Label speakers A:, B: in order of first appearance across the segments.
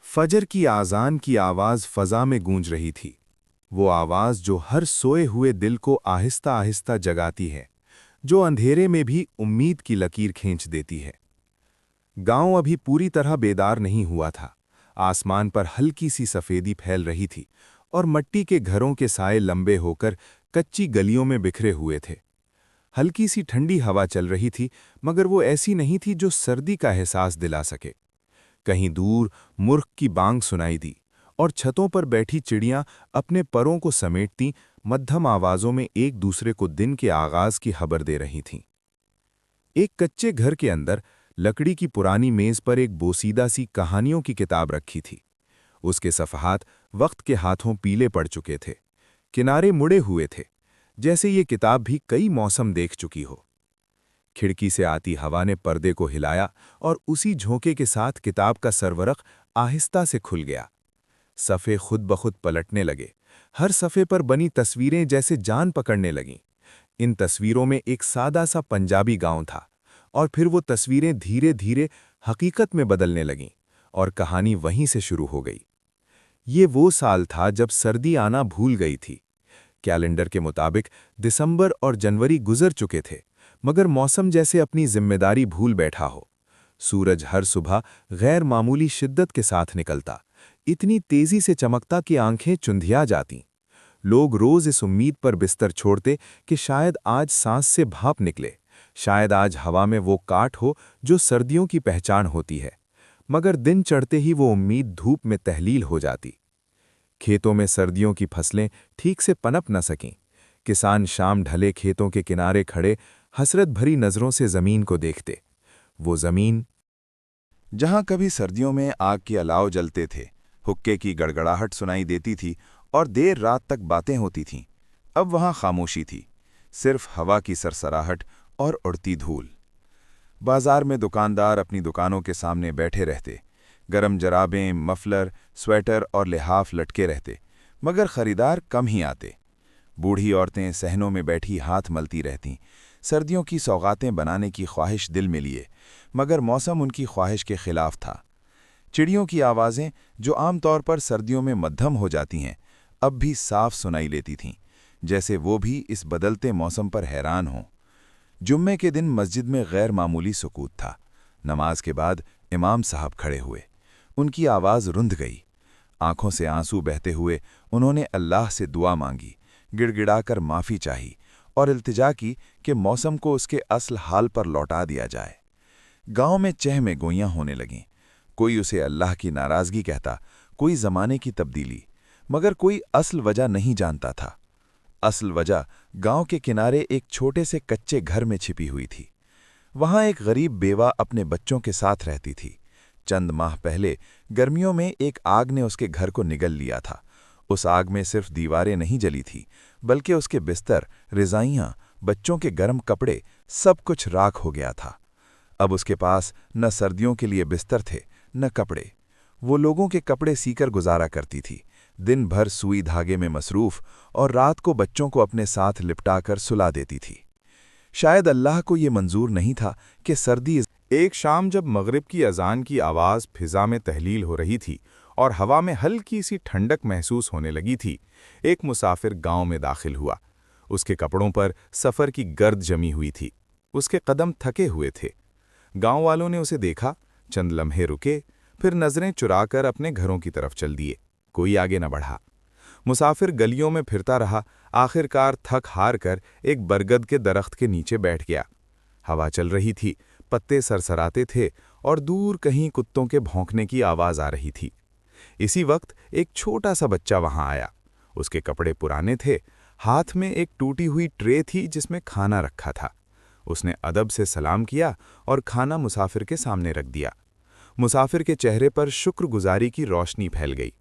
A: फजर की आज़ान की आवाज़ फ़ज़ा में गूंज रही थी। वो आवाज़ जो हर सोए हुए दिल को आहिस्ता आहिस्ता जगाती है, जो अंधेरे में भी उम्मीद की लकीर खींच देती है। गांव अभी पूरी तरह बेदार नहीं हुआ था। आसमान पर हल्की सी सफ़ेदी फैल रही थी और मिट्टी के घरों के साए लंबे होकर कच्ची गलियों में बिखरे हुए थे। हल्की सी ठंडी हवा चल रही थी, मगर वो ऐसी नहीं थी जो सर्दी का एहसास दिला सके। कहीं दूर मुर्ख की बांग सुनाई दी और छतों पर बैठी चिड़ियां अपने परों को समेटती मध्यम आवाज़ों में एक दूसरे को दिन के आगाज की खबर दे रही थीं। एक कच्चे घर के अंदर लकड़ी की पुरानी मेज पर एक बोसीदा सी कहानियों की किताब रखी थी। उसके सफ़हात वक्त के हाथों पीले पड़ चुके थे, किनारे मुड़े हुए थे, जैसे ये किताब भी कई मौसम देख चुकी हो। खिड़की से आती हवा ने पर्दे को हिलाया और उसी झोंके के साथ किताब का सरवरख आहिस्ता से खुल गया। सफ़े खुद बखुद पलटने लगे। हर सफ़े पर बनी तस्वीरें जैसे जान पकड़ने लगीं। इन तस्वीरों में एक सादा सा पंजाबी गांव था, और फिर वो तस्वीरें धीरे धीरे हकीकत में बदलने लगीं और कहानी वहीं से शुरू हो गई। ये वो साल था जब सर्दी आना भूल गई थी। कैलेंडर के मुताबिक दिसंबर और जनवरी गुजर चुके थे, मगर मौसम जैसे अपनी जिम्मेदारी भूल बैठा हो। सूरज हर सुबह गैर मामूली शिद्दत के साथ निकलता, इतनी तेजी से चमकता कि आंखें चुंधिया जातीं। लोग रोज इस उम्मीद पर बिस्तर छोड़ते कि शायद आज सांस से भाप निकले, शायद आज हवा में वो काट हो जो सर्दियों की पहचान होती है। मगर दिन चढ़ते ही वो उम्मीद धूप में तहलील हो जाती। खेतों में सर्दियों की फसलें ठीक से पनप न सकीं। किसान शाम ढले खेतों के किनारे खड़े हसरत भरी नज़रों से ज़मीन को देखते। वो ज़मीन जहाँ कभी सर्दियों में आग के अलाव जलते थे, हुक्के की गड़गड़ाहट सुनाई देती थी और देर रात तक बातें होती थीं, अब वहाँ खामोशी थी, सिर्फ हवा की सरसराहट और उड़ती धूल। बाजार में दुकानदार अपनी दुकानों के सामने बैठे रहते, गरम जराबें, मफलर, स्वेटर और लिहाफ लटके रहते, मगर खरीदार कम ही आते। बूढ़ी औरतें सहनों में बैठी हाथ मलती रहतीं, सर्दियों की सौगातें बनाने की ख्वाहिश दिल में लिए, मगर मौसम उनकी ख्वाहिश के खिलाफ था। चिड़ियों की आवाज़ें, जो आमतौर पर सर्दियों में मध्यम हो जाती हैं, अब भी साफ सुनाई लेती थीं, जैसे वो भी इस बदलते मौसम पर हैरान हों। जुम्मे के दिन मस्जिद में गैर मामूली सुकूत था। नमाज के बाद इमाम साहब खड़े हुए। उनकी आवाज़ रुंध गई। आंखों से आंसू बहते हुए उन्होंने अल्लाह से दुआ मांगी, गिड़गिड़ाकर माफ़ी चाही और इल्तिजा की कि मौसम को उसके असल हाल पर लौटा दिया जाए। गांव में चह में गोइयां होने लगीं। कोई उसे अल्लाह की नाराज़गी कहता, कोई ज़माने की तब्दीली, मगर कोई असल वजह नहीं जानता था। असल वजह गांव के किनारे एक छोटे से कच्चे घर में छिपी हुई थी। वहां एक गरीब बेवा अपने बच्चों के साथ रहती थी। चंद माह पहले गर्मियों में एक आग ने उसके घर को निगल लिया था। उस आग में सिर्फ दीवारें नहीं जली थी, बल्कि उसके बिस्तर, रिजाइयाँ, बच्चों के गर्म कपड़े, सब कुछ राख हो गया था। अब उसके पास न सर्दियों के लिए बिस्तर थे, न कपड़े। वो लोगों के कपड़े सीकर गुजारा करती थी, दिन भर सुई धागे में मसरूफ, और रात को बच्चों को अपने साथ लिपटाकर सुला देती थी। शायद अल्लाह को ये मंजूर नहीं था कि सर्दी। एक शाम जब मगरिब की अजान की आवाज़ फिज़ा में तहलील हो रही थी और हवा में हल्की सी ठंडक महसूस होने लगी थी, एक मुसाफिर गांव में दाखिल हुआ। उसके कपड़ों पर सफ़र की गर्द जमी हुई थी, उसके कदम थके हुए थे। गांव वालों ने उसे देखा, चंद लम्हे रुके, फिर नज़रें चुराकर अपने घरों की तरफ चल दिए। कोई आगे न बढ़ा। मुसाफिर गलियों में फिरता रहा, आखिरकार थक हार कर एक बरगद के दरख्त के नीचे बैठ गया। हवा चल रही थी, पत्ते सरसराते थे और दूर कहीं कुत्तों के भौंकने की आवाज़ आ रही थी। इसी वक्त एक छोटा सा बच्चा वहां आया। उसके कपड़े पुराने थे, हाथ में एक टूटी हुई ट्रे थी जिसमें खाना रखा था। उसने अदब से सलाम किया और खाना मुसाफिर के सामने रख दिया। मुसाफिर के चेहरे पर शुक्रगुजारी की रोशनी फैल गई।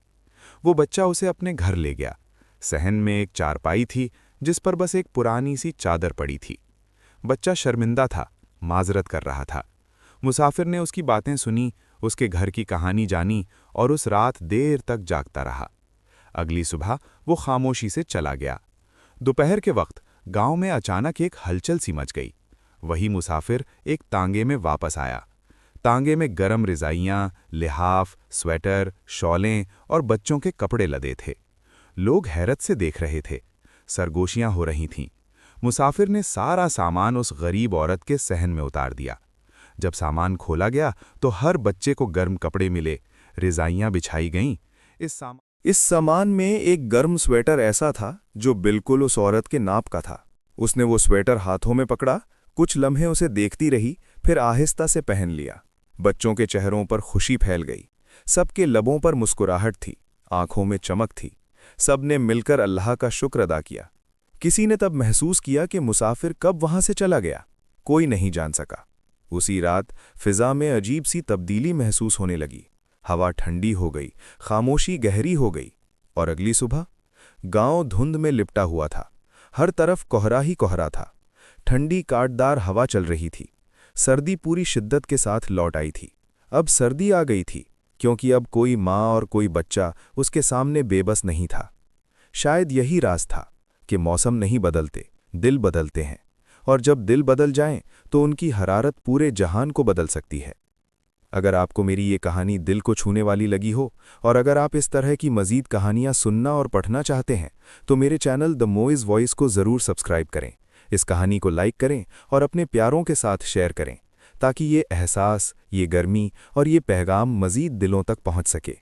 A: वो बच्चा उसे अपने घर ले गया। सहन में एक चारपाई थी जिस पर बस एक पुरानी सी चादर पड़ी थी। बच्चा शर्मिंदा था, माजरत कर रहा था। मुसाफिर ने उसकी बातें सुनी, उसके घर की कहानी जानी और उस रात देर तक जागता रहा। अगली सुबह वो खामोशी से चला गया। दोपहर के वक्त गांव में अचानक एक हलचल सी मच गई। वही मुसाफिर एक तांगे में वापस आया। तांगे में गर्म रज़ाइयाँ, लिहाफ, स्वेटर, शॉलें और बच्चों के कपड़े लदे थे। लोग हैरत से देख रहे थे। सरगोशियां हो रही थीं। मुसाफिर ने सारा सामान उस गरीब औरत के सहन में उतार दिया। जब सामान खोला गया तो हर बच्चे को गर्म कपड़े मिले, रज़ाइयाँ बिछाई गईं। इस सामान में एक गर्म स्वेटर ऐसा था जो बिल्कुल उस औरत के नाप का था। उसने वो स्वेटर हाथों में पकड़ा, कुछ लम्हे उसे देखती रही, फिर आहिस्ता से पहन लिया। बच्चों के चेहरों पर खुशी फैल गई। सबके लबों पर मुस्कुराहट थी, आंखों में चमक थी। सबने मिलकर अल्लाह का शुक्र अदा किया। किसी ने तब महसूस किया कि मुसाफिर कब वहां से चला गया, कोई नहीं जान सका। उसी रात फिजा में अजीब सी तब्दीली महसूस होने लगी। हवा ठंडी हो गई, खामोशी गहरी हो गई। और अगली सुबह गांव धुंध में लिपटा हुआ था। हर तरफ कोहरा ही कोहरा था। ठंडी काटदार हवा चल रही थी। सर्दी पूरी शिद्दत के साथ लौट आई थी। अब सर्दी आ गई थी, क्योंकि अब कोई माँ और कोई बच्चा उसके सामने बेबस नहीं था। शायद यही राज था कि मौसम नहीं बदलते, दिल बदलते हैं, और जब दिल बदल जाएं तो उनकी हरारत पूरे जहान को बदल सकती है। अगर आपको मेरी ये कहानी दिल को छूने वाली लगी हो, और अगर आप इस तरह की मज़ीद कहानियाँ सुनना और पढ़ना चाहते हैं, तो मेरे चैनल द मोइज़ वॉइस को ज़रूर सब्सक्राइब करें। इस कहानी को लाइक करें और अपने प्यारों के साथ शेयर करें, ताकि ये एहसास, ये गर्मी और ये पैगाम मज़ीद दिलों तक पहुँच सके।